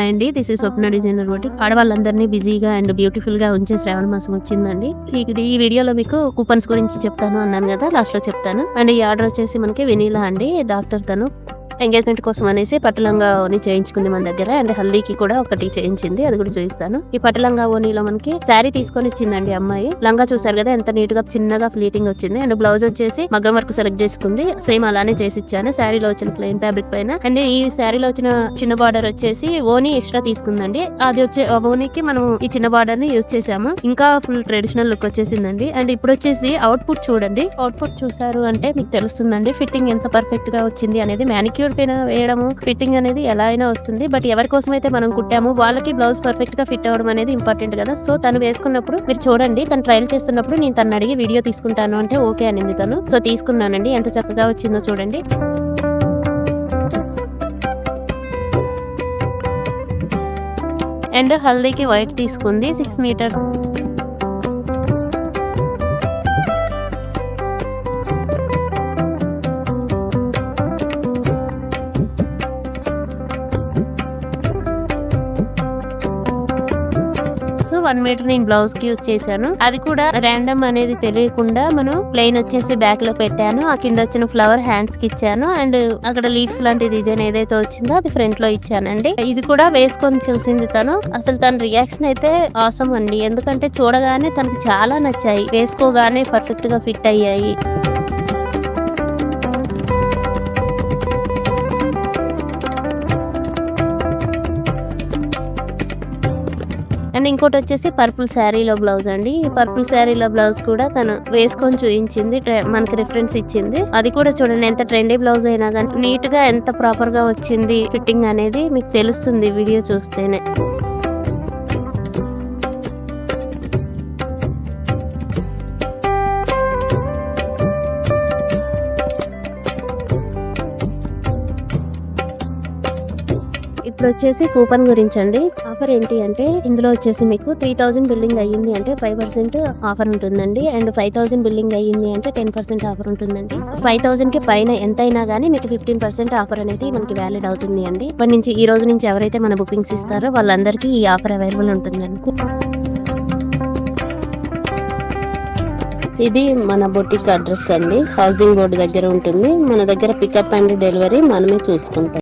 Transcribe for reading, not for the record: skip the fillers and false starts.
Hi అండి, this is Swapna designer boutique. ఆడవాళ్ళందరినీ బిజీగా అండ్ బ్యూటిఫుల్ గా ఉంచే శ్రావణ మాసం వచ్చిందండి. ఈ వీడియోలో మీకు కూపన్స్ గురించి చెప్తాను అన్నాను కదా, లాస్ట్ లో చెప్తాను. అండ్ ఈ ఆర్డర్ వచ్చేసి మనకి వెనీలా అండి. డాక్టర్ తను ఎంగేజ్మెంట్ కోసం అనేసి పట్టులంగా ఓని చేయించుకుంది మన దగ్గర. అండ్ హల్దీకి కూడా ఒకటి చేయించింది, అది కూడా చూపిస్తాను. ఈ పట్టులంగా ఓనీలో మనకి శారీ తీసుకొని ఇచ్చిందండి అమ్మాయి. లంగా చూసారు కదా ఎంత నీట్ గా చిన్నగా ఫ్లీటింగ్ వచ్చింది. అండ్ బ్లౌజ్ వచ్చేసి మగ్గం వర్క్ సెలెక్ట్ చేసుకుంది, సేమ్ అలానే చేసి ఇచ్చాను. శారీలో వచ్చిన ప్లెయిన్ ఫ్యాబ్రిక్ పైన. అండ్ ఈ శారీలో వచ్చిన చిన్న బార్డర్ వచ్చేసి ఓనీ ఎక్స్ట్రా తీసుకుందండి. అది వచ్చే ఓనీకి మనం ఈ చిన్న బార్డర్ ని యూజ్ చేసాము. ఇంకా ఫుల్ ట్రెడిషనల్ లుక్ వచ్చేసిందండి. అండ్ ఇప్పుడు వచ్చేసి అవుట్పుట్ చూడండి. అవుట్పుట్ చూసారు అంటే మీకు తెలుస్తుందండి ఫిట్టింగ్ ఎంత పర్ఫెక్ట్ గా వచ్చింది అనేది. మ్యానిక్యూర్ పైన వేయడము ఫిట్టింగ్ అనేది ఎలా అయినా వస్తుంది, బట్ ఎవరి కోసం అయితే మనం కుట్టాము వాళ్ళకి బ్లౌజ్ పర్ఫెక్ట్ గా ఫిట్ అవ్వడం అనేది ఇంపార్టెంట్ కదా. సో తను వేసుకున్నప్పుడు మీరు చూడండి, తను ట్రయల్ చేస్తున్నప్పుడు నేను తను అడిగి వీడియో తీసుకుంటాను అంటే ఓకే అనింది తను. సో తీసుకున్నానండి, ఎంత చక్కగా వచ్చిందో చూడండి. అండ్ హల్దీకి వైట్ తీసుకుంది 6 మీటర్స్. సో 1 మీటర్ నేను బ్లౌజ్ కి యూజ్ చేశాను. అది కూడా ర్యాండమ్ అనేది తెలియకుండా మనం ప్లెయిన్ వచ్చేసి బ్యాక్ లో పెట్టాను. ఆ కింద వచ్చిన ఫ్లవర్ హ్యాండ్స్ కి ఇచ్చాను. అండ్ అక్కడ లీవ్స్ లాంటి డిజైన్ ఏదైతే వచ్చిందో అది ఫ్రంట్ లో ఇచ్చానండి. ఇది కూడా వేసుకొని చూసింది తను. అసలు తన రియాక్షన్ అయితే ఆసమ్ అండి, ఎందుకంటే చూడగానే తనకి చాలా నచ్చాయి, వేసుకోగానే పర్ఫెక్ట్ గా ఫిట్ అయ్యాయి. అండ్ ఇంకోటి వచ్చేసి పర్పుల్ శారీలో బ్లౌజ్ అండి. ఈ పర్పుల్ శారీలో బ్లౌజ్ కూడా తను వేసుకొని చూపించింది, మనకి రిఫరెన్స్ ఇచ్చింది. అది కూడా చూడండి, ఎంత ట్రెండీ బ్లౌజ్ అయినా కానీ నీట్ గా ఎంత ప్రాపర్ గా వచ్చింది ఫిట్టింగ్ అనేది మీకు తెలుస్తుంది వీడియో చూస్తేనే. ఇప్పుడు వచ్చేసి కూపన్ గురించి అండి. ఆఫర్ ఏంటి అంటే ఇందులో వచ్చేసి మీకు 3000 బిల్లింగ్ అయ్యింది అంటే 5% ఆఫర్ ఉంటుందండి. అండ్ 5000 బిల్లింగ్ అయ్యింది అంటే 10% ఆఫర్ ఉంటుందండి. 5000 కి పైన ఎంతైనా గానీ మీకు 15% ఆఫర్ అనేది మనకి వ్యాలిడ్ అవుతుంది అండి. ఇప్పటి నుంచి ఈ రోజు నుంచి ఎవరైతే మన బుకింగ్స్ ఇస్తారో వాళ్ళందరికీ ఈ ఆఫర్ అవైలబుల్ ఉంటుందండి. ఇది మన బొటిక్ అడ్రస్ అండి, హౌసింగ్ బోర్డు దగ్గర ఉంటుంది. మన దగ్గర పికప్ అండ్ డెలివరీ మనమే చూసుకుంటాం.